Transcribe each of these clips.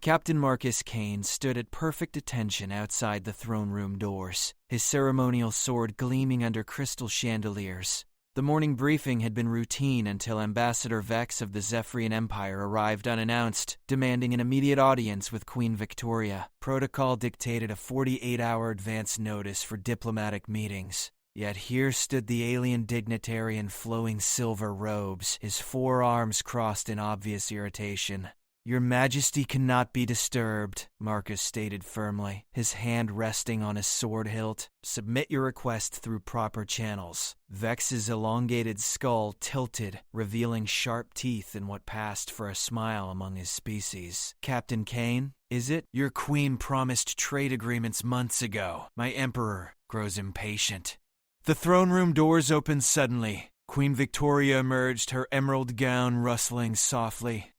Captain Marcus Kane stood at perfect attention outside the throne room doors, his ceremonial sword gleaming under crystal chandeliers. The morning briefing had been routine until Ambassador Vex of the Zephyrian Empire arrived unannounced, demanding an immediate audience with Queen Victoria. Protocol dictated a 48-hour advance notice for diplomatic meetings. Yet here stood the alien dignitary in flowing silver robes, his forearms crossed in obvious irritation. "Your Majesty cannot be disturbed," Marcus stated firmly, his hand resting on his sword hilt. "Submit your request through proper channels." Vex's elongated skull tilted, revealing sharp teeth in what passed for a smile among his species. "Captain Kane, is it? Your queen promised trade agreements months ago. My emperor grows impatient." The throne room doors opened suddenly. Queen Victoria emerged, her emerald gown rustling softly.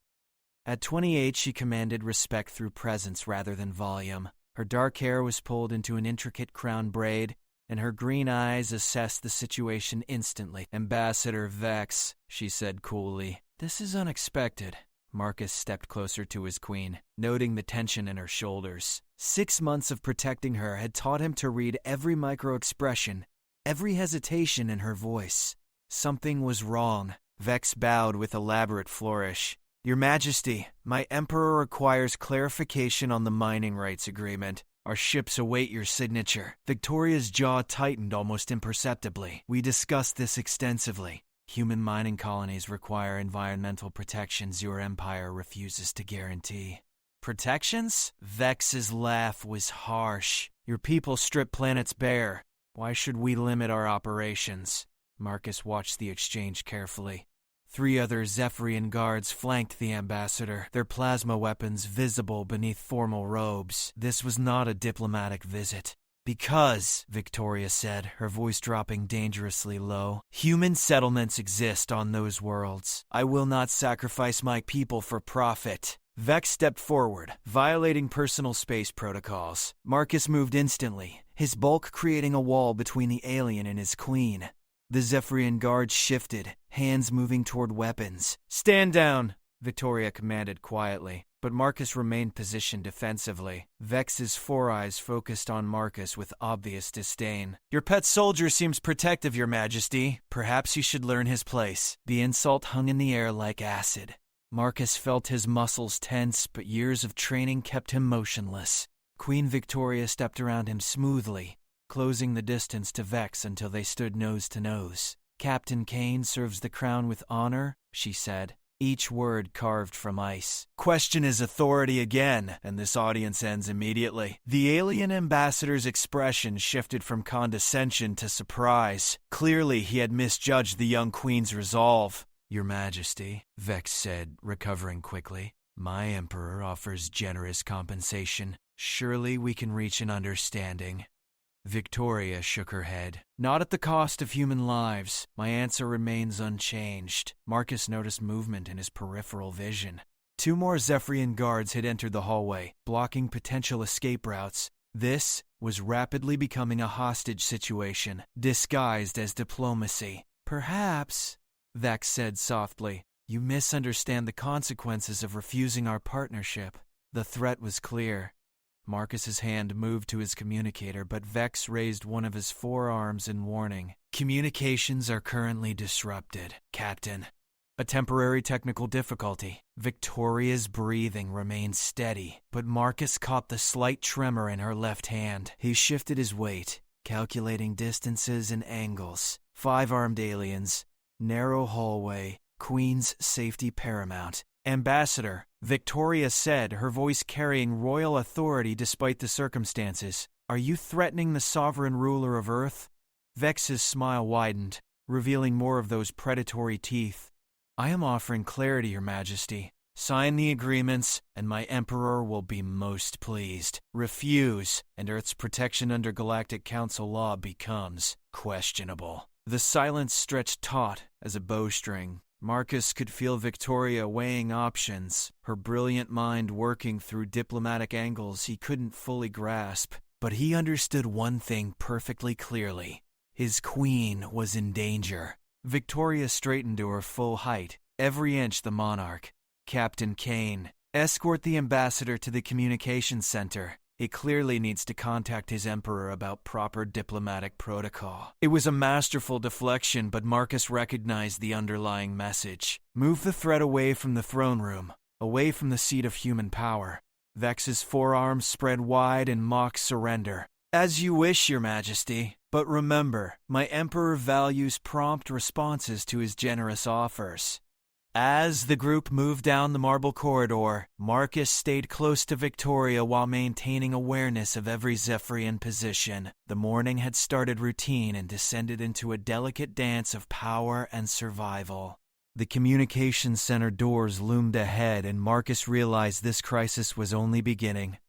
At 28, she commanded respect through presence rather than volume. Her dark hair was pulled into an intricate crown braid, and her green eyes assessed the situation instantly. "Ambassador Vex," she said coolly. "This is unexpected." Marcus stepped closer to his queen, noting the tension in her shoulders. 6 months of protecting her had taught him to read every micro-expression, every hesitation in her voice. Something was wrong. Vex bowed with elaborate flourish. "Your Majesty, my emperor requires clarification on the mining rights agreement. Our ships await your signature." Victoria's jaw tightened almost imperceptibly. "We discussed this extensively. Human mining colonies require environmental protections your empire refuses to guarantee." "Protections?" Vex's laugh was harsh. "Your people strip planets bare. Why should we limit our operations?" Marcus watched the exchange carefully. 3 other Zephyrian guards flanked the ambassador, their plasma weapons visible beneath formal robes. This was not a diplomatic visit. "Because," Victoria said, her voice dropping dangerously low, "human settlements exist on those worlds. I will not sacrifice my people for profit." Vex stepped forward, violating personal space protocols. Marcus moved instantly, his bulk creating a wall between the alien and his queen. The Zephyrian guards shifted, hands moving toward weapons. "Stand down," Victoria commanded quietly, but Marcus remained positioned defensively. Vex's 4 eyes focused on Marcus with obvious disdain. "Your pet soldier seems protective, Your Majesty. Perhaps he should learn his place." The insult hung in the air like acid. Marcus felt his muscles tense, but years of training kept him motionless. Queen Victoria stepped around him smoothly, closing the distance to Vex until they stood nose to nose. "Captain Kane serves the crown with honor," she said, each word carved from ice. "Question his authority again, and this audience ends immediately." The alien ambassador's expression shifted from condescension to surprise. Clearly, he had misjudged the young queen's resolve. "Your Majesty," Vex said, recovering quickly, "my emperor offers generous compensation. Surely we can reach an understanding." Victoria shook her head. "Not at the cost of human lives. My answer remains unchanged." Marcus noticed movement in his peripheral vision. 2 more Zephyrian guards had entered the hallway, blocking potential escape routes. This was rapidly becoming a hostage situation, disguised as diplomacy. "Perhaps," Vex said softly, "you misunderstand the consequences of refusing our partnership." The threat was clear. Marcus's hand moved to his communicator, but Vex raised one of his forearms in warning. "Communications are currently disrupted, Captain." A temporary technical difficulty. Victoria's breathing remained steady, but Marcus caught the slight tremor in her left hand. He shifted his weight, calculating distances and angles. 5 armed aliens, narrow hallway, Queen's safety paramount. "Ambassador," Victoria said, her voice carrying royal authority despite the circumstances, "are you threatening the sovereign ruler of Earth?" Vex's smile widened, revealing more of those predatory teeth. "I am offering clarity, Your Majesty. Sign the agreements, and my emperor will be most pleased. Refuse, and Earth's protection under Galactic Council law becomes questionable." The silence stretched taut as a bowstring. Marcus could feel Victoria weighing options, her brilliant mind working through diplomatic angles he couldn't fully grasp. But he understood one thing perfectly clearly. His queen was in danger. Victoria straightened to her full height, every inch the monarch. "Captain Kane," Escort the ambassador to the communications center. He clearly needs to contact his emperor about proper diplomatic protocol. It was a masterful deflection, but Marcus recognized the underlying message. Move the threat away from the throne room, away from the seat of human power. Vex's forearms spread wide in mock surrender. As you wish, Your Majesty. But remember, my emperor values prompt responses to his generous offers. As the group moved down the marble corridor, Marcus stayed close to Victoria while maintaining awareness of every Zephyrian position. The morning had started routine and descended into a delicate dance of power and survival. The communications center doors loomed ahead, and Marcus realized this crisis was only beginning.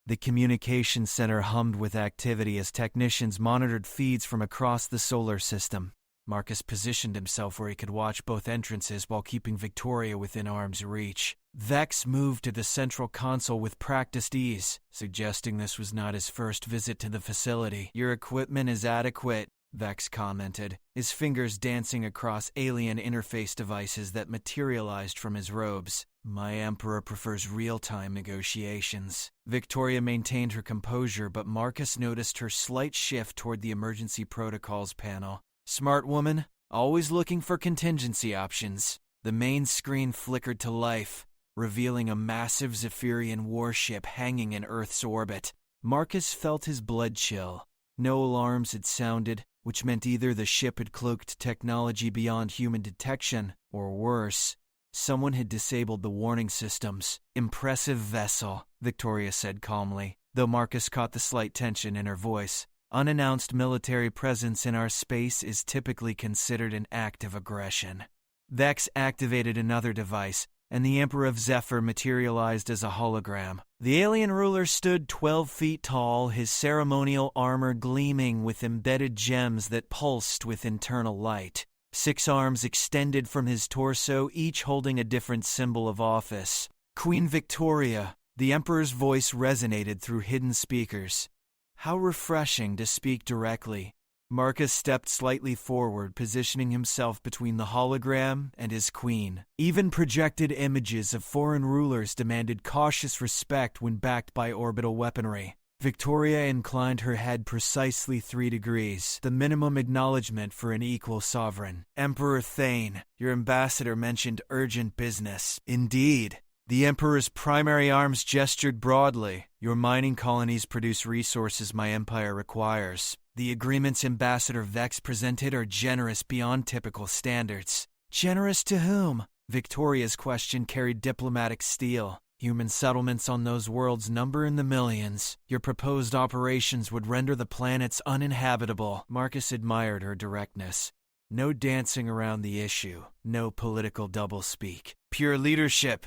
The communications center hummed with activity as technicians monitored feeds from across the solar system. Marcus positioned himself where he could watch both entrances while keeping Victoria within arm's reach. Vex moved to the central console with practiced ease, suggesting this was not his first visit to the facility. Your equipment is adequate, Vex commented, his fingers dancing across alien interface devices that materialized from his robes. My emperor prefers real-time negotiations. Victoria maintained her composure, but Marcus noticed her slight shift toward the emergency protocols panel. Smart woman, always looking for contingency options. The main screen flickered to life, revealing a massive Zephyrian warship hanging in Earth's orbit. Marcus felt his blood chill. No alarms had sounded, which meant either the ship had cloaked technology beyond human detection, or worse, someone had disabled the warning systems. Impressive vessel, Victoria said calmly, though Marcus caught the slight tension in her voice. Unannounced military presence in our space is typically considered an act of aggression. Vex activated another device, and the Emperor of Zephyr materialized as a hologram. The alien ruler stood 12 feet tall, his ceremonial armor gleaming with embedded gems that pulsed with internal light. 6 arms extended from his torso, each holding a different symbol of office. Queen Victoria. The Emperor's voice resonated through hidden speakers. How refreshing to speak directly. Marcus stepped slightly forward, positioning himself between the hologram and his queen. Even projected images of foreign rulers demanded cautious respect when backed by orbital weaponry. Victoria inclined her head precisely 3 degrees, the minimum acknowledgement for an equal sovereign. Emperor Thane, your ambassador mentioned urgent business. Indeed. The Emperor's primary arms gestured broadly. Your mining colonies produce resources my empire requires. The agreements Ambassador Vex presented are generous beyond typical standards. Generous to whom? Victoria's question carried diplomatic steel. Human settlements on those worlds number in the millions. Your proposed operations would render the planets uninhabitable. Marcus admired her directness. No dancing around the issue. No political doublespeak. Pure leadership.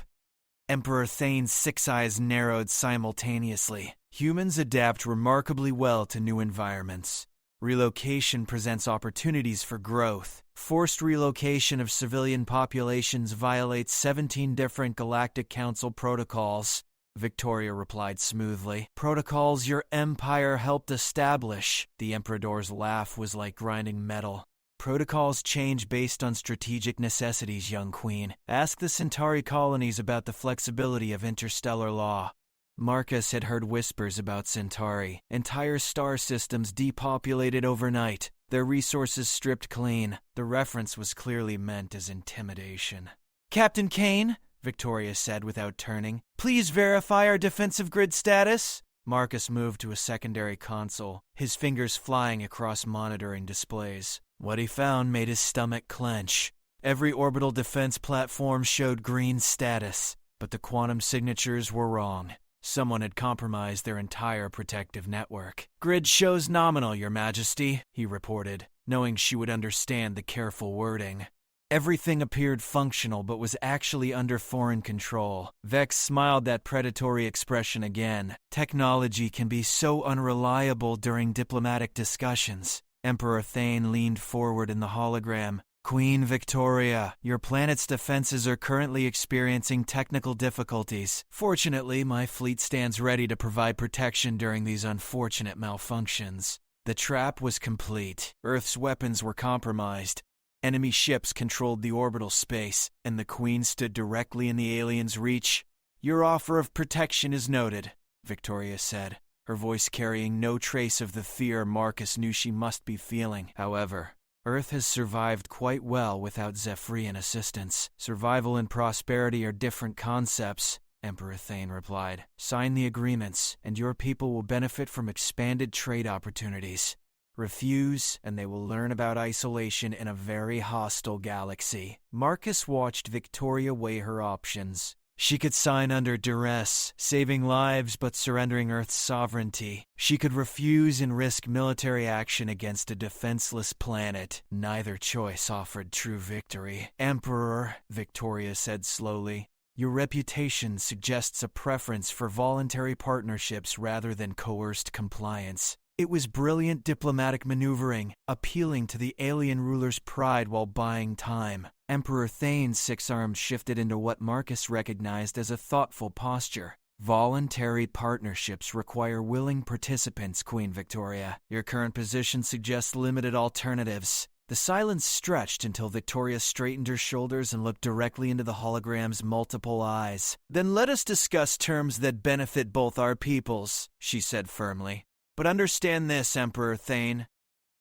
Emperor Thane's 6 eyes narrowed simultaneously. Humans adapt remarkably well to new environments. Relocation presents opportunities for growth. Forced relocation of civilian populations violates 17 different Galactic Council protocols, Victoria replied smoothly. Protocols your empire helped establish. The Emperador's laugh was like grinding metal. Protocols change based on strategic necessities, young queen. Ask the Centauri colonies about the flexibility of interstellar law. Marcus had heard whispers about Centauri. Entire star systems depopulated overnight, their resources stripped clean. The reference was clearly meant as intimidation. Captain Kane, Victoria said without turning, please verify our defensive grid status. Marcus moved to a secondary console, his fingers flying across monitoring displays. What he found made his stomach clench. Every orbital defense platform showed green status, but the quantum signatures were wrong. Someone had compromised their entire protective network. Grid shows nominal, Your Majesty, he reported, knowing she would understand the careful wording. Everything appeared functional but was actually under foreign control. Vex smiled that predatory expression again. Technology can be so unreliable during diplomatic discussions. Emperor Thane leaned forward in the hologram. Queen Victoria, your planet's defenses are currently experiencing technical difficulties. Fortunately, my fleet stands ready to provide protection during these unfortunate malfunctions. The trap was complete. Earth's weapons were compromised. Enemy ships controlled the orbital space, and the Queen stood directly in the aliens' reach. Your offer of protection is noted, Victoria said, her voice carrying no trace of the fear Marcus knew she must be feeling. However, Earth has survived quite well without Zephyrian assistance. Survival and prosperity are different concepts, Emperor Thane replied. Sign the agreements, and your people will benefit from expanded trade opportunities. Refuse, and they will learn about isolation in a very hostile galaxy. Marcus watched Victoria weigh her options. She could sign under duress, saving lives but surrendering Earth's sovereignty. She could refuse and risk military action against a defenseless planet. Neither choice offered true victory. Emperor, Victoria said slowly, your reputation suggests a preference for voluntary partnerships rather than coerced compliance. It was brilliant diplomatic maneuvering, appealing to the alien ruler's pride while buying time. Emperor Thane's 6 arms shifted into what Marcus recognized as a thoughtful posture. Voluntary partnerships require willing participants, Queen Victoria. Your current position suggests limited alternatives. The silence stretched until Victoria straightened her shoulders and looked directly into the hologram's multiple eyes. Then let us discuss terms that benefit both our peoples, she said firmly. But understand this, Emperor Thane.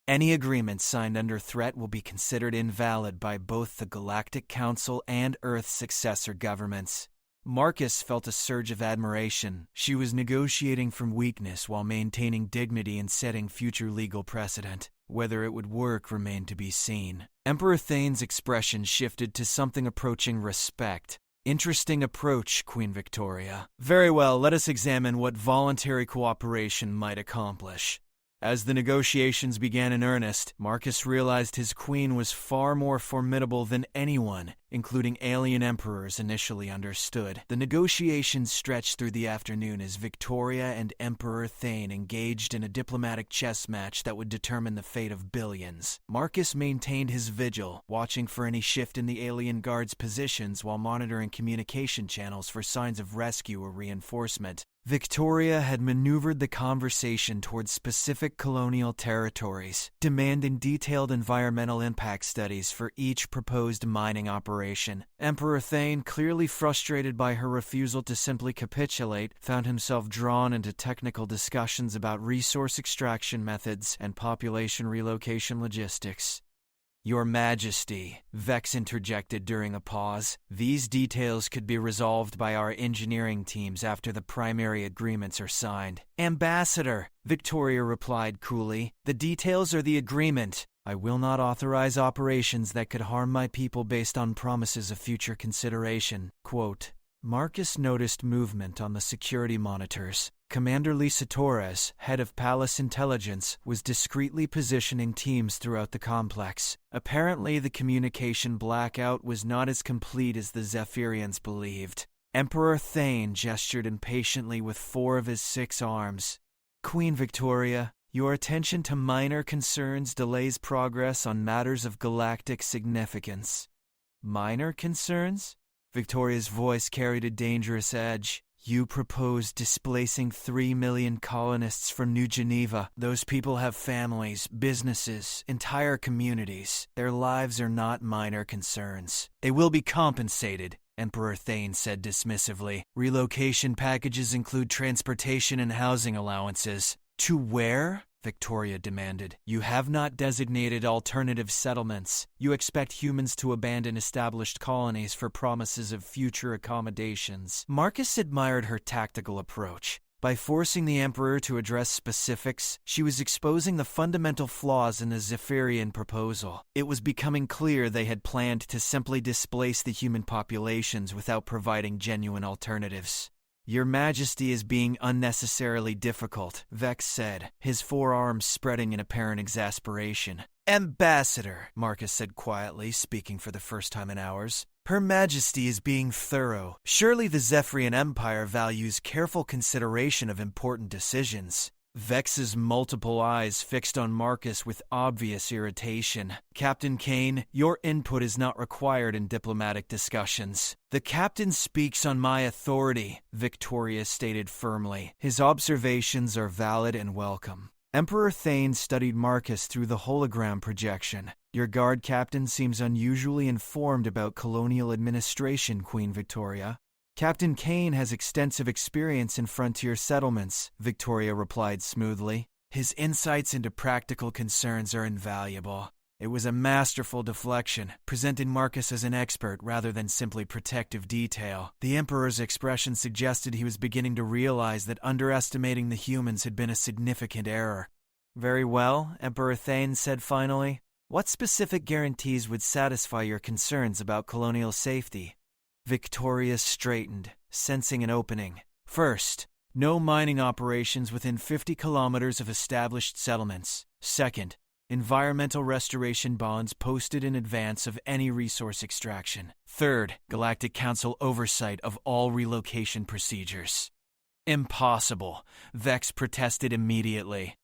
Any agreement signed under threat will be considered invalid by both the Galactic Council and Earth's successor governments. Marcus felt a surge of admiration. She was negotiating from weakness while maintaining dignity and setting future legal precedent. Whether it would work remained to be seen. Emperor Thane's expression shifted to something approaching respect. Interesting approach, Queen Victoria. Very well, let us examine what voluntary cooperation might accomplish. As the negotiations began in earnest, Marcus realized his queen was far more formidable than anyone, including alien emperors, initially understood. The negotiations stretched through the afternoon as Victoria and Emperor Thane engaged in a diplomatic chess match that would determine the fate of billions. Marcus maintained his vigil, watching for any shift in the alien guards' positions while monitoring communication channels for signs of rescue or reinforcement. Victoria had maneuvered the conversation towards specific colonial territories, demanding detailed environmental impact studies for each proposed mining operation. Emperor Thane, clearly frustrated by her refusal to simply capitulate, found himself drawn into technical discussions about resource extraction methods and population relocation logistics. Your Majesty, Vex interjected during a pause. These details could be resolved by our engineering teams after the primary agreements are signed. Ambassador, Victoria replied coolly. The details are the agreement. I will not authorize operations that could harm my people based on promises of future consideration. Quote, Marcus noticed movement on the security monitors. Commander Lisa Torres, head of Palace Intelligence, was discreetly positioning teams throughout the complex. Apparently, the communication blackout was not as complete as the Zephyrians believed. Emperor Thane gestured impatiently with 4 of his 6 arms. Queen Victoria, your attention to minor concerns delays progress on matters of galactic significance. Minor concerns? Victoria's voice carried a dangerous edge. You propose displacing 3 million colonists from New Geneva. Those people have families, businesses, entire communities. Their lives are not minor concerns. They will be compensated, Emperor Thane said dismissively. Relocation packages include transportation and housing allowances. To where? Victoria demanded. You have not designated alternative settlements. You expect humans to abandon established colonies for promises of future accommodations. Marcus admired her tactical approach. By forcing the Emperor to address specifics, she was exposing the fundamental flaws in the Zephyrian proposal. It was becoming clear they had planned to simply displace the human populations without providing genuine alternatives. Your Majesty is being unnecessarily difficult, Vex said, his forearms spreading in apparent exasperation. Ambassador, Marcus said quietly, speaking for the first time in hours. Her Majesty is being thorough. Surely the Zephyrian Empire values careful consideration of important decisions. Vex's multiple eyes fixed on Marcus with obvious irritation. Captain Kane, your input is not required in diplomatic discussions. The captain speaks on my authority, Victoria stated firmly. His observations are valid and welcome. Emperor Thane studied Marcus through the hologram projection. Your guard captain seems unusually informed about colonial administration, Queen Victoria. Captain Kane has extensive experience in frontier settlements, Victoria replied smoothly. His insights into practical concerns are invaluable. It was a masterful deflection, presenting Marcus as an expert rather than simply protective detail. The Emperor's expression suggested he was beginning to realize that underestimating the humans had been a significant error. Very well, Emperor Thane said finally. What specific guarantees would satisfy your concerns about colonial safety? Victoria straightened, sensing an opening. First, no mining operations within 50 kilometers of established settlements. Second, environmental restoration bonds posted in advance of any resource extraction. Third, Galactic Council oversight of all relocation procedures. Impossible, Vex protested immediately.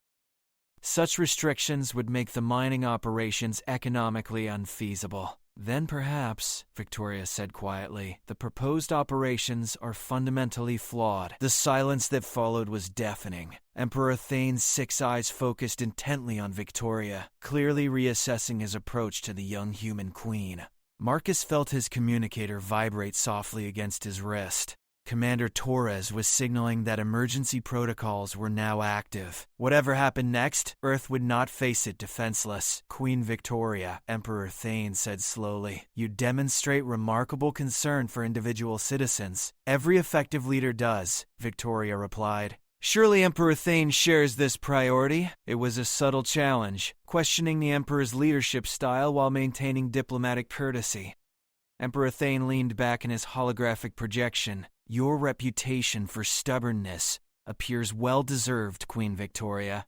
Such restrictions would make the mining operations economically unfeasible. Then perhaps, Victoria said quietly, the proposed operations are fundamentally flawed. The silence that followed was deafening. Emperor Thane's 6 eyes focused intently on Victoria, clearly reassessing his approach to the young human queen. Marcus felt his communicator vibrate softly against his wrist. Commander Torres was signaling that emergency protocols were now active. Whatever happened next, Earth would not face it defenseless. Queen Victoria, Emperor Thane said slowly, you demonstrate remarkable concern for individual citizens. Every effective leader does, Victoria replied. Surely Emperor Thane shares this priority. It was a subtle challenge, questioning the Emperor's leadership style while maintaining diplomatic courtesy. Emperor Thane leaned back in his holographic projection. Your reputation for stubbornness appears well-deserved, Queen Victoria.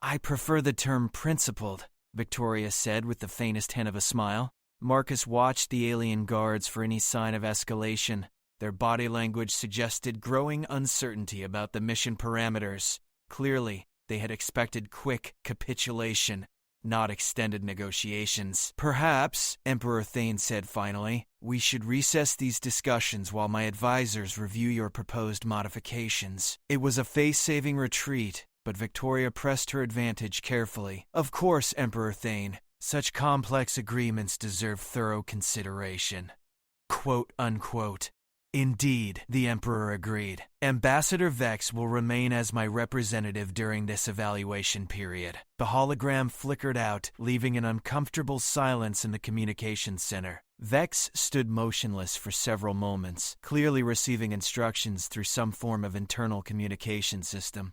I prefer the term principled, Victoria said with the faintest hint of a smile. Marcus watched the alien guards for any sign of escalation. Their body language suggested growing uncertainty about the mission parameters. Clearly, they had expected quick capitulation, not extended negotiations. Perhaps, Emperor Thane said finally, we should recess these discussions while my advisors review your proposed modifications. It was a face-saving retreat, but Victoria pressed her advantage carefully. Of course, Emperor Thane, such complex agreements deserve thorough consideration. Quote unquote. Indeed, the Emperor agreed. Ambassador Vex will remain as my representative during this evaluation period. The hologram flickered out, leaving an uncomfortable silence in the communications center. Vex stood motionless for several moments, clearly receiving instructions through some form of internal communication system.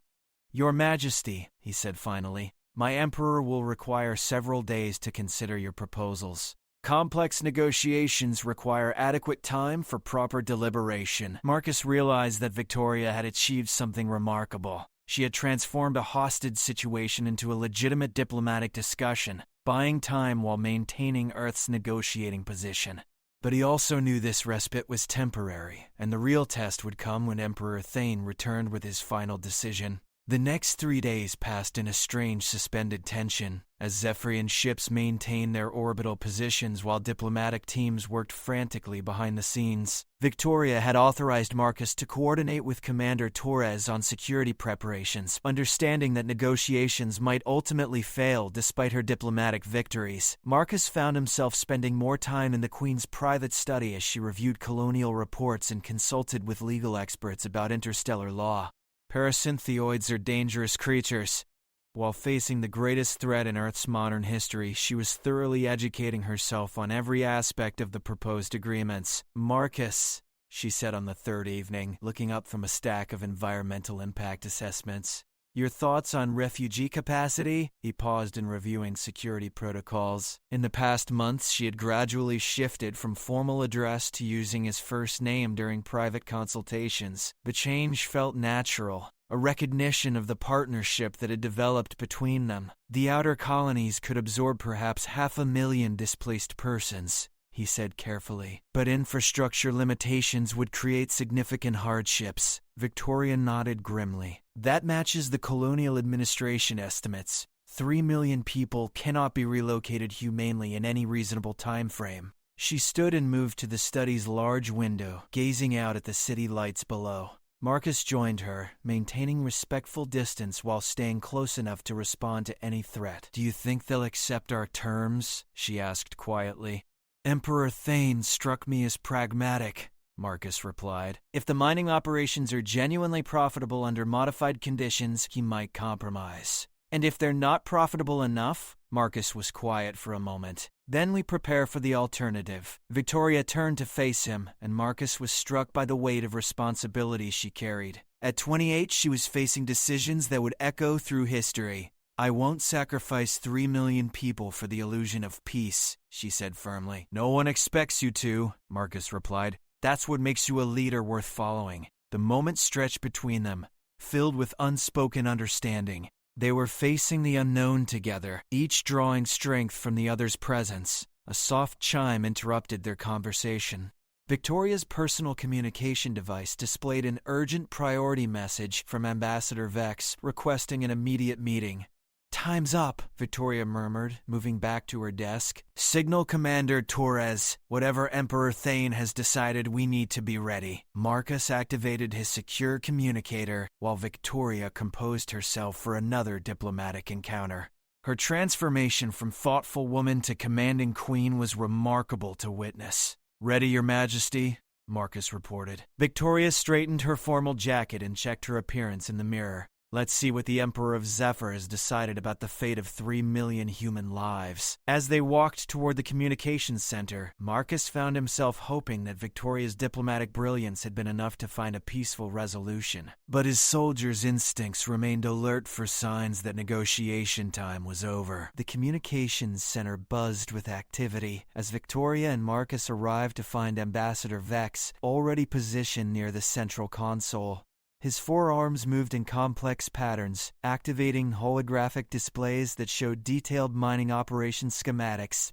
Your Majesty, he said finally, my Emperor will require several days to consider your proposals. Complex negotiations require adequate time for proper deliberation. Marcus realized that Victoria had achieved something remarkable. She had transformed a hostage situation into a legitimate diplomatic discussion, buying time while maintaining Earth's negotiating position. But he also knew this respite was temporary, and the real test would come when Emperor Thane returned with his final decision. The next 3 days passed in a strange suspended tension, as Zephyrian ships maintained their orbital positions while diplomatic teams worked frantically behind the scenes. Victoria had authorized Marcus to coordinate with Commander Torres on security preparations, understanding that negotiations might ultimately fail despite her diplomatic victories. Marcus found himself spending more time in the Queen's private study as she reviewed colonial reports and consulted with legal experts about interstellar law. Parasynthioids are dangerous creatures. While facing the greatest threat in Earth's modern history, she was thoroughly educating herself on every aspect of the proposed agreements. Marcus, she said on the third evening, looking up from a stack of environmental impact assessments. Your thoughts on refugee capacity? He paused in reviewing security protocols. In the past months, she had gradually shifted from formal address to using his first name during private consultations. The change felt natural, a recognition of the partnership that had developed between them. The outer colonies could absorb perhaps 500,000 displaced persons, he said carefully. But infrastructure limitations would create significant hardships. Victoria nodded grimly. That matches the colonial administration estimates. 3 million people cannot be relocated humanely in any reasonable time frame. She stood and moved to the study's large window, gazing out at the city lights below. Marcus joined her, maintaining respectful distance while staying close enough to respond to any threat. Do you think they'll accept our terms? She asked quietly. Emperor Thane struck me as pragmatic, Marcus replied. If the mining operations are genuinely profitable under modified conditions, he might compromise. And if they're not profitable enough, Marcus was quiet for a moment. Then we prepare for the alternative. Victoria turned to face him, and Marcus was struck by the weight of responsibility she carried. At 28, she was facing decisions that would echo through history. I won't sacrifice 3 million people for the illusion of peace, she said firmly. No one expects you to, Marcus replied. That's what makes you a leader worth following. The moment stretched between them, filled with unspoken understanding. They were facing the unknown together, each drawing strength from the other's presence. A soft chime interrupted their conversation. Victoria's personal communication device displayed an urgent priority message from Ambassador Vex requesting an immediate meeting. Time's up, Victoria murmured, moving back to her desk. Signal Commander Torres. Whatever Emperor Thane has decided, we need to be ready. Marcus activated his secure communicator, while Victoria composed herself for another diplomatic encounter. Her transformation from thoughtful woman to commanding queen was remarkable to witness. Ready, Your Majesty, Marcus reported. Victoria straightened her formal jacket and checked her appearance in the mirror. Let's see what the Emperor of Zephyr has decided about the fate of 3 million human lives. As they walked toward the communications center, Marcus found himself hoping that Victoria's diplomatic brilliance had been enough to find a peaceful resolution. But his soldier's instincts remained alert for signs that negotiation time was over. The communications center buzzed with activity as Victoria and Marcus arrived to find Ambassador Vex already positioned near the central console. His forearms moved in complex patterns, activating holographic displays that showed detailed mining operation schematics.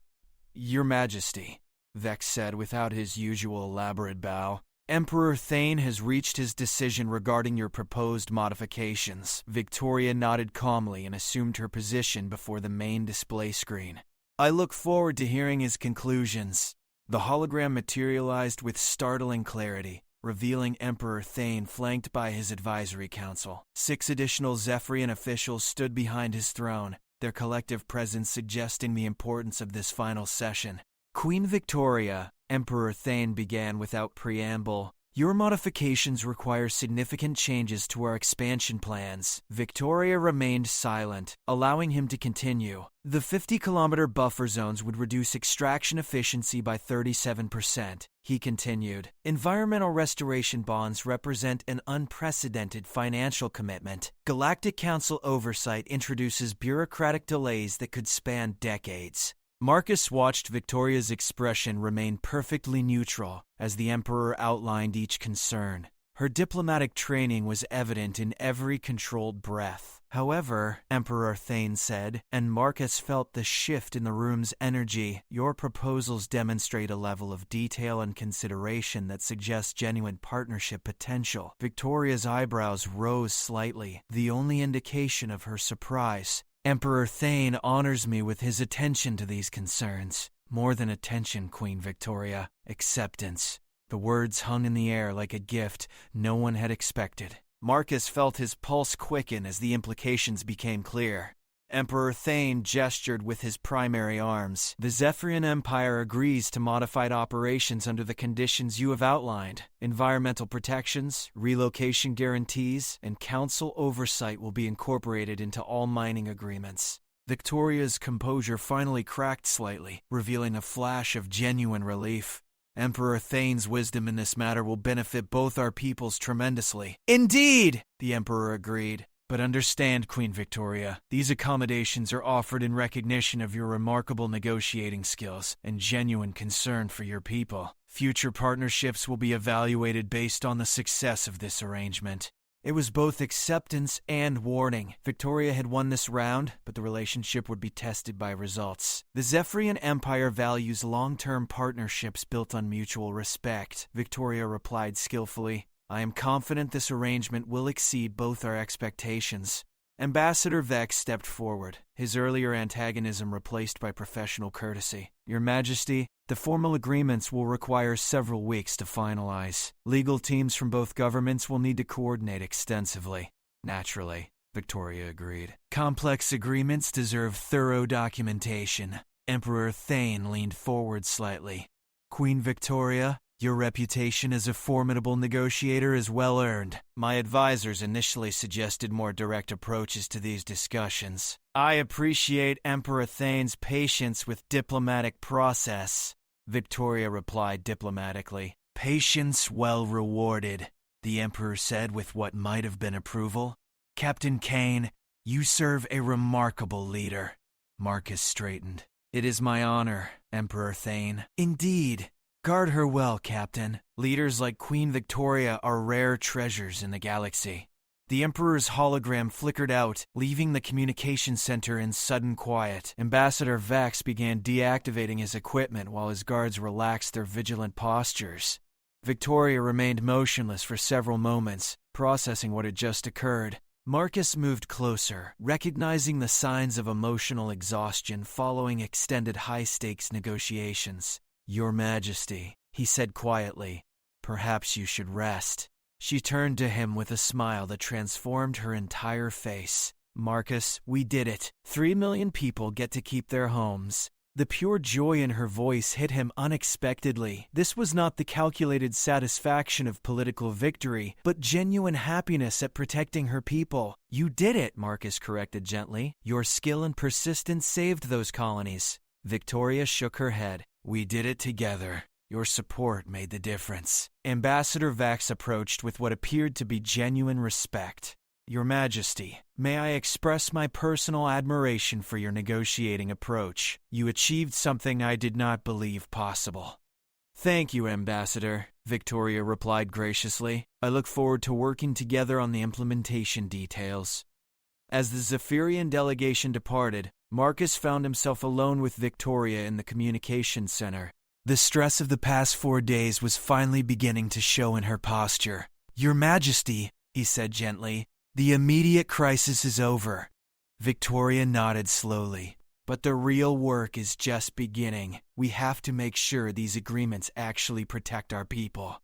Your Majesty, Vex said without his usual elaborate bow. Emperor Thane has reached his decision regarding your proposed modifications. Victoria nodded calmly and assumed her position before the main display screen. I look forward to hearing his conclusions. The hologram materialized with startling clarity, revealing Emperor Thane flanked by his advisory council. 6 additional Zephyrian officials stood behind his throne, their collective presence suggesting the importance of this final session. Queen Victoria, Emperor Thane began without preamble. Your modifications require significant changes to our expansion plans. Victoria remained silent, allowing him to continue. The 50-kilometer buffer zones would reduce extraction efficiency by 37%, he continued. Environmental restoration bonds represent an unprecedented financial commitment. Galactic Council oversight introduces bureaucratic delays that could span decades. Marcus watched Victoria's expression remain perfectly neutral as the Emperor outlined each concern. Her diplomatic training was evident in every controlled breath. However, Emperor Thane said, and Marcus felt the shift in the room's energy, your proposals demonstrate a level of detail and consideration that suggests genuine partnership potential. Victoria's eyebrows rose slightly, the only indication of her surprise. Emperor Thane honors me with his attention to these concerns. More than attention, Queen Victoria. Acceptance. The words hung in the air like a gift no one had expected. Marcus felt his pulse quicken as the implications became clear. Emperor Thane gestured with his primary arms. The Zephyrian Empire agrees to modified operations under the conditions you have outlined. Environmental protections, relocation guarantees, and council oversight will be incorporated into all mining agreements. Victoria's composure finally cracked slightly, revealing a flash of genuine relief. Emperor Thane's wisdom in this matter will benefit both our peoples tremendously. Indeed, the Emperor agreed. But understand, Queen Victoria, these accommodations are offered in recognition of your remarkable negotiating skills and genuine concern for your people. Future partnerships will be evaluated based on the success of this arrangement. It was both acceptance and warning. Victoria had won this round, but the relationship would be tested by results. The Zephyrian Empire values long-term partnerships built on mutual respect, Victoria replied skillfully. I am confident this arrangement will exceed both our expectations. Ambassador Vex stepped forward, his earlier antagonism replaced by professional courtesy. Your Majesty, the formal agreements will require several weeks to finalize. Legal teams from both governments will need to coordinate extensively. Naturally, Victoria agreed. Complex agreements deserve thorough documentation. Emperor Thane leaned forward slightly. Queen Victoria, Your reputation as a formidable negotiator is well earned. My advisors initially suggested more direct approaches to these discussions. I appreciate Emperor Thane's patience with diplomatic process, Victoria replied diplomatically. Patience well rewarded, the Emperor said with what might have been approval. Captain Kane, you serve a remarkable leader. Marcus straightened. It is my honor, Emperor Thane. Indeed. Guard her well, Captain. Leaders like Queen Victoria are rare treasures in the galaxy. The Emperor's hologram flickered out, leaving the communication center in sudden quiet. Ambassador Vex began deactivating his equipment while his guards relaxed their vigilant postures. Victoria remained motionless for several moments, processing what had just occurred. Marcus moved closer, recognizing the signs of emotional exhaustion following extended high-stakes negotiations. Your Majesty, he said quietly, perhaps you should rest. She turned to him with a smile that transformed her entire face. Marcus, we did it. 3 million people get to keep their homes. The pure joy in her voice hit him unexpectedly. This was not the calculated satisfaction of political victory, but genuine happiness at protecting her people. You did it, Marcus corrected gently. Your skill and persistence saved those colonies. Victoria shook her head. We did it together. Your support made the difference. Ambassador Vax approached with what appeared to be genuine respect. Your Majesty, may I express my personal admiration for your negotiating approach. You achieved something I did not believe possible. Thank you, Ambassador, Victoria replied graciously. I look forward to working together on the implementation details. As the Zephyrian delegation departed, Marcus found himself alone with Victoria in the communications center. The stress of the past 4 days was finally beginning to show in her posture. Your Majesty, he said gently, the immediate crisis is over. Victoria nodded slowly. But the real work is just beginning. We have to make sure these agreements actually protect our people.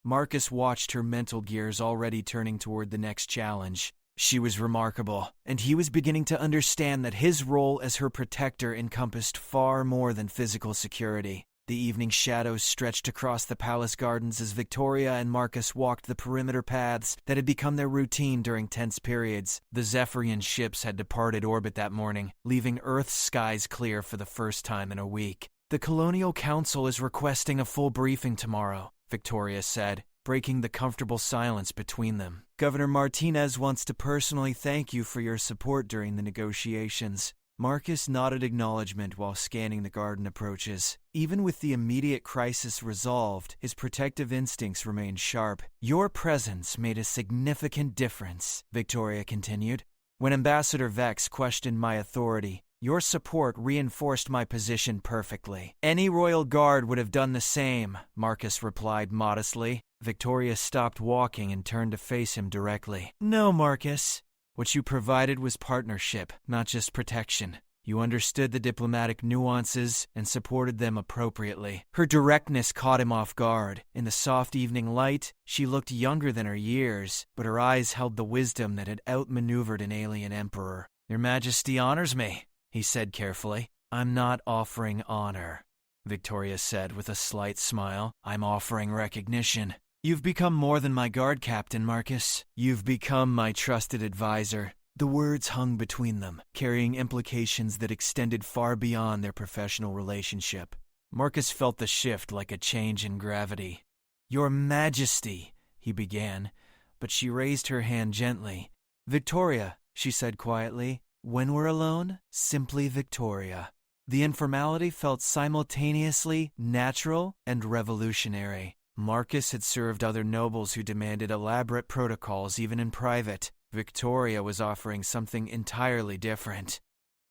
Marcus watched her mental gears already turning toward the next challenge. She was remarkable, and he was beginning to understand that his role as her protector encompassed far more than physical security. The evening shadows stretched across the palace gardens as Victoria and Marcus walked the perimeter paths that had become their routine during tense periods. The Zephyrian ships had departed orbit that morning, leaving Earth's skies clear for the first time in a week. The Colonial Council is requesting a full briefing tomorrow, Victoria said, breaking the comfortable silence between them. Governor Martinez wants to personally thank you for your support during the negotiations. Marcus nodded acknowledgement while scanning the garden approaches. Even with the immediate crisis resolved, his protective instincts remained sharp. Your presence made a significant difference, Victoria continued. When Ambassador Vex questioned my authority, your support reinforced my position perfectly. Any royal guard would have done the same, Marcus replied modestly. Victoria stopped walking and turned to face him directly. No, Marcus. What you provided was partnership, not just protection. You understood the diplomatic nuances and supported them appropriately. Her directness caught him off guard. In the soft evening light, she looked younger than her years, but her eyes held the wisdom that had outmaneuvered an alien emperor. Your Majesty honors me, he said carefully. I'm not offering honor, Victoria said with a slight smile. I'm offering recognition. You've become more than my guard captain, Marcus. You've become my trusted advisor. The words hung between them, carrying implications that extended far beyond their professional relationship. Marcus felt the shift like a change in gravity. Your Majesty, he began, but she raised her hand gently. Victoria, she said quietly. When we're alone, simply Victoria. The informality felt simultaneously natural and revolutionary. Marcus had served other nobles who demanded elaborate protocols even in private. Victoria was offering something entirely different.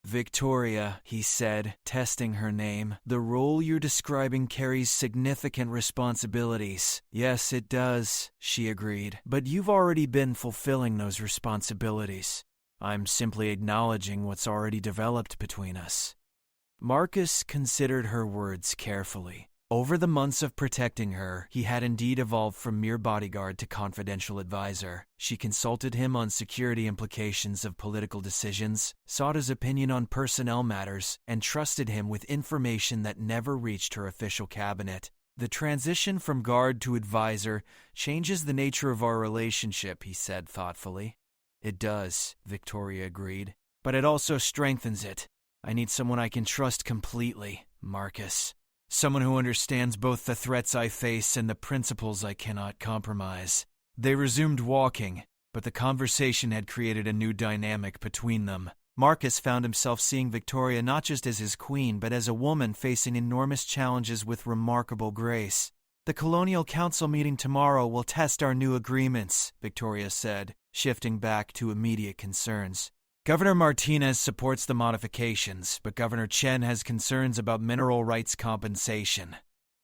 Victoria, he said, testing her name, the role you're describing carries significant responsibilities. Yes, it does, she agreed, but you've already been fulfilling those responsibilities. I'm simply acknowledging what's already developed between us. Marcus considered her words carefully. Over the months of protecting her, he had indeed evolved from mere bodyguard to confidential advisor. She consulted him on security implications of political decisions, sought his opinion on personnel matters, and trusted him with information that never reached her official cabinet. The transition from guard to advisor changes the nature of our relationship, he said thoughtfully. It does, Victoria agreed. But it also strengthens it. I need someone I can trust completely, Marcus. Someone who understands both the threats I face and the principles I cannot compromise. They resumed walking, but the conversation had created a new dynamic between them. Marcus found himself seeing Victoria not just as his queen, but as a woman facing enormous challenges with remarkable grace. The Colonial Council meeting tomorrow will test our new agreements, Victoria said, shifting back to immediate concerns. Governor Martinez supports the modifications, but Governor Chen has concerns about mineral rights compensation.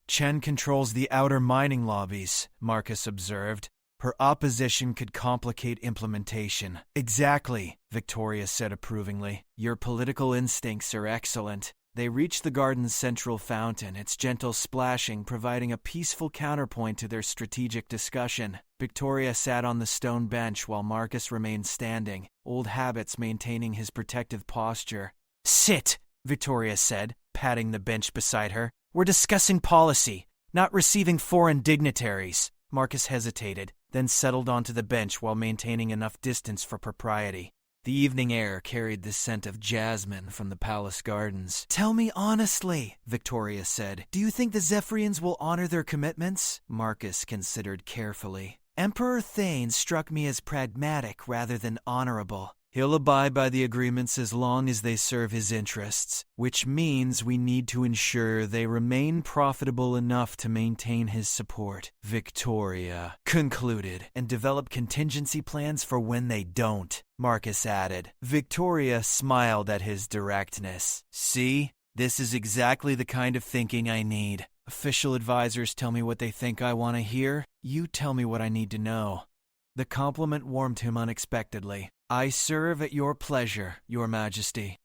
Chen controls the outer mining lobbies, Marcus observed. Her opposition could complicate implementation. Exactly, Victoria said approvingly. Your political instincts are excellent. They reached the garden's central fountain, its gentle splashing providing a peaceful counterpoint to their strategic discussion. Victoria sat on the stone bench while Marcus remained standing, old habits maintaining his protective posture. Sit, Victoria said, patting the bench beside her. We're discussing policy, not receiving foreign dignitaries. Marcus hesitated, then settled onto the bench while maintaining enough distance for propriety. The evening air carried the scent of jasmine from the palace gardens. Tell me honestly, Victoria said. Do you think the Zephyrians will honor their commitments? Marcus considered carefully. Emperor Thane struck me as pragmatic rather than honorable. He'll abide by the agreements as long as they serve his interests, which means we need to ensure they remain profitable enough to maintain his support, Victoria concluded, and develop contingency plans for when they don't, Marcus added. Victoria smiled at his directness. See, this is exactly the kind of thinking I need. Official advisors tell me what they think I want to hear. You tell me what I need to know. The compliment warmed him unexpectedly. I serve at your pleasure, Your Majesty.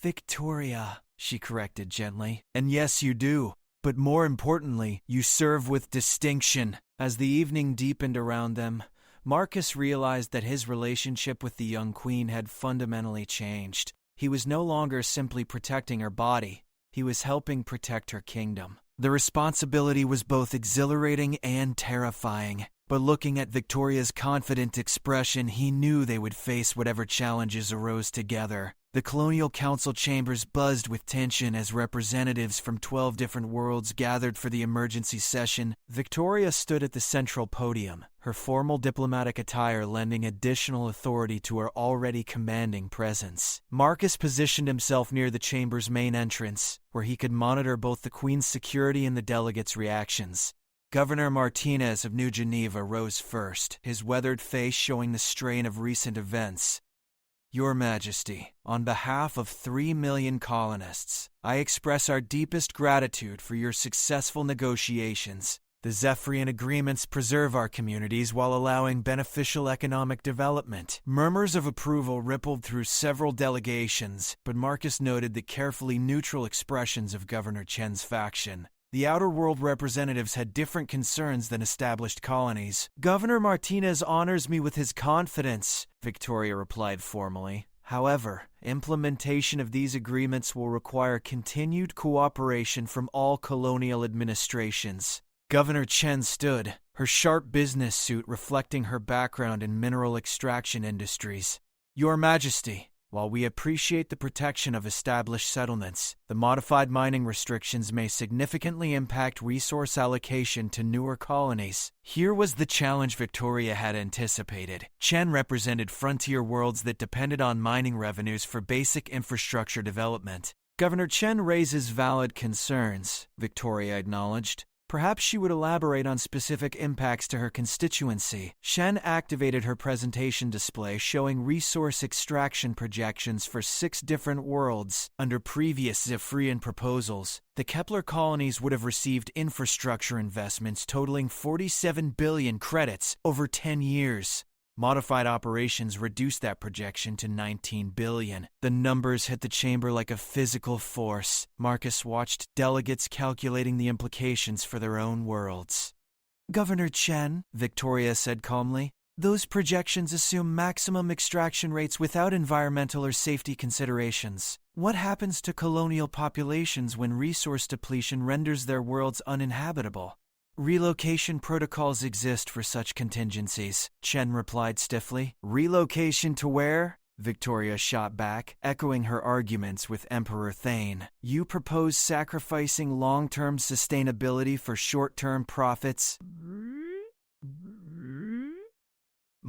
Victoria, she corrected gently. And yes, you do. But more importantly, you serve with distinction. As the evening deepened around them, Marcus realized that his relationship with the young queen had fundamentally changed. He was no longer simply protecting her body. He was helping protect her kingdom. The responsibility was both exhilarating and terrifying. But looking at Victoria's confident expression, he knew they would face whatever challenges arose together. The Colonial Council chambers buzzed with tension as representatives from 12 different worlds gathered for the emergency session. Victoria stood at the central podium, her formal diplomatic attire lending additional authority to her already commanding presence. Marcus positioned himself near the chamber's main entrance, where he could monitor both the Queen's security and the delegates' reactions. Governor Martinez of New Geneva rose first, his weathered face showing the strain of recent events. Your Majesty, on behalf of 3 million colonists, I express our deepest gratitude for your successful negotiations. The Zephyrian agreements preserve our communities while allowing beneficial economic development. Murmurs of approval rippled through several delegations, but Marcus noted the carefully neutral expressions of Governor Chen's faction. The outer world representatives had different concerns than established colonies. Governor Martinez honors me with his confidence, Victoria replied formally. However, implementation of these agreements will require continued cooperation from all colonial administrations. Governor Chen stood, her sharp business suit reflecting her background in mineral extraction industries. Your Majesty, while we appreciate the protection of established settlements, the modified mining restrictions may significantly impact resource allocation to newer colonies. Here was the challenge Victoria had anticipated. Chen represented frontier worlds that depended on mining revenues for basic infrastructure development. Governor Chen raises valid concerns, Victoria acknowledged. Perhaps she would elaborate on specific impacts to her constituency. Shen activated her presentation display showing resource extraction projections for 6 different worlds. Under previous Zephyrian proposals, the Kepler colonies would have received infrastructure investments totaling 47 billion credits over 10 years. Modified operations reduced that projection to 19 billion. The numbers hit the chamber like a physical force. Marcus watched delegates calculating the implications for their own worlds. Governor Chen, Victoria said calmly, Those projections assume maximum extraction rates without environmental or safety considerations. What happens to colonial populations when resource depletion renders their worlds uninhabitable? Relocation protocols exist for such contingencies, Chen replied stiffly. Relocation to where? Victoria shot back, echoing her arguments with Emperor Thane. You propose sacrificing long-term sustainability for short-term profits?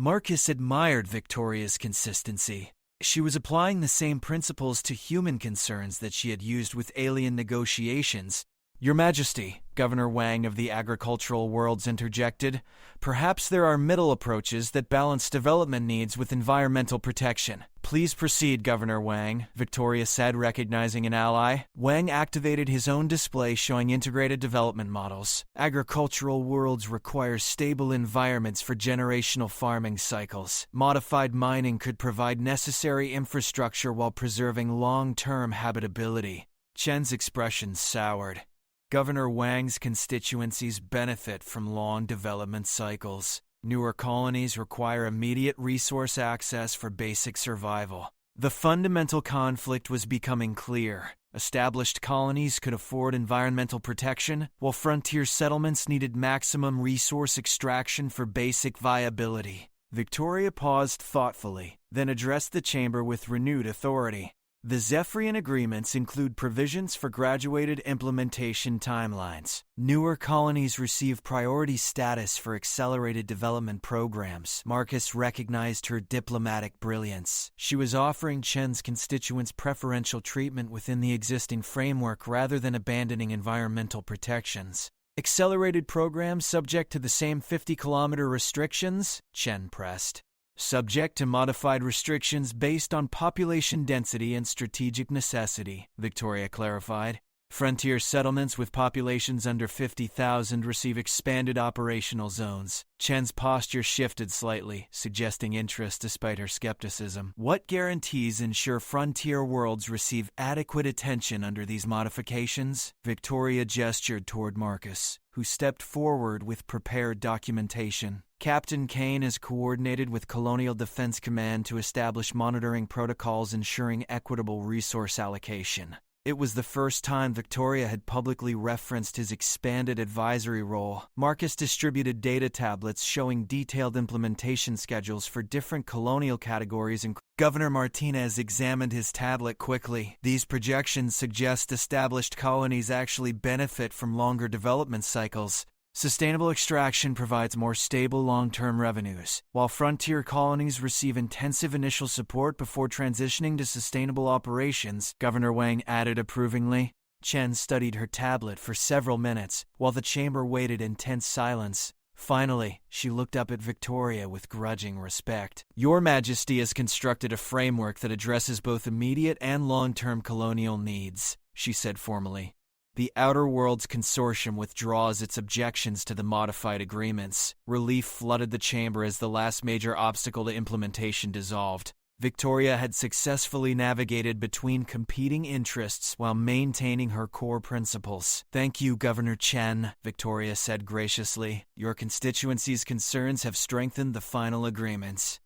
Marcus admired Victoria's consistency. She was applying the same principles to human concerns that she had used with alien negotiations. Your Majesty, Governor Wang of the Agricultural Worlds interjected, perhaps there are middle approaches that balance development needs with environmental protection. Please proceed, Governor Wang, Victoria said, recognizing an ally. Wang activated his own display showing integrated development models. Agricultural worlds require stable environments for generational farming cycles. Modified mining could provide necessary infrastructure while preserving long-term habitability. Chen's expression soured. Governor Wang's constituencies benefit from long development cycles. Newer colonies require immediate resource access for basic survival. The fundamental conflict was becoming clear. Established colonies could afford environmental protection, while frontier settlements needed maximum resource extraction for basic viability. Victoria paused thoughtfully, then addressed the chamber with renewed authority. The Zephyrian agreements include provisions for graduated implementation timelines. Newer colonies receive priority status for accelerated development programs. Marcus recognized her diplomatic brilliance. She was offering Chen's constituents preferential treatment within the existing framework rather than abandoning environmental protections. Accelerated programs subject to the same 50-kilometer restrictions? Chen pressed. Subject to modified restrictions based on population density and strategic necessity, Victoria clarified. Frontier settlements with populations under 50,000 receive expanded operational zones. Chen's posture shifted slightly, suggesting interest despite her skepticism. What guarantees ensure frontier worlds receive adequate attention under these modifications? Victoria gestured toward Marcus, who stepped forward with prepared documentation. Captain Kane is coordinated with Colonial Defense Command to establish monitoring protocols ensuring equitable resource allocation. It was the first time Victoria had publicly referenced his expanded advisory role. Marcus distributed data tablets showing detailed implementation schedules for different colonial categories, and Governor Martinez examined his tablet quickly. These projections suggest established colonies actually benefit from longer development cycles. Sustainable extraction provides more stable long-term revenues, while frontier colonies receive intensive initial support before transitioning to sustainable operations, Governor Wang added approvingly. Chen studied her tablet for several minutes, while the chamber waited in tense silence. Finally, she looked up at Victoria with grudging respect. Your Majesty has constructed a framework that addresses both immediate and long-term colonial needs, she said formally. The Outer Worlds Consortium withdraws its objections to the modified agreements. Relief flooded the chamber as the last major obstacle to implementation dissolved. Victoria had successfully navigated between competing interests while maintaining her core principles. Thank you, Governor Chen, Victoria said graciously. Your constituency's concerns have strengthened the final agreements.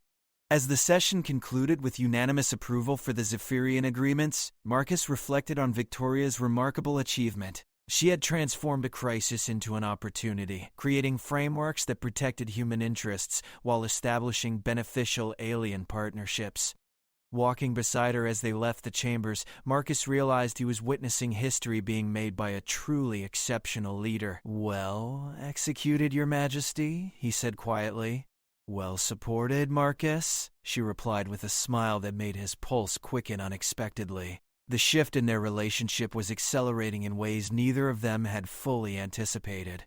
As the session concluded with unanimous approval for the Zephyrian agreements, Marcus reflected on Victoria's remarkable achievement. She had transformed a crisis into an opportunity, creating frameworks that protected human interests while establishing beneficial alien partnerships. Walking beside her as they left the chambers, Marcus realized he was witnessing history being made by a truly exceptional leader. Well executed, Your Majesty, he said quietly. Well supported, Marcus, she replied with a smile that made his pulse quicken unexpectedly. The shift in their relationship was accelerating in ways neither of them had fully anticipated.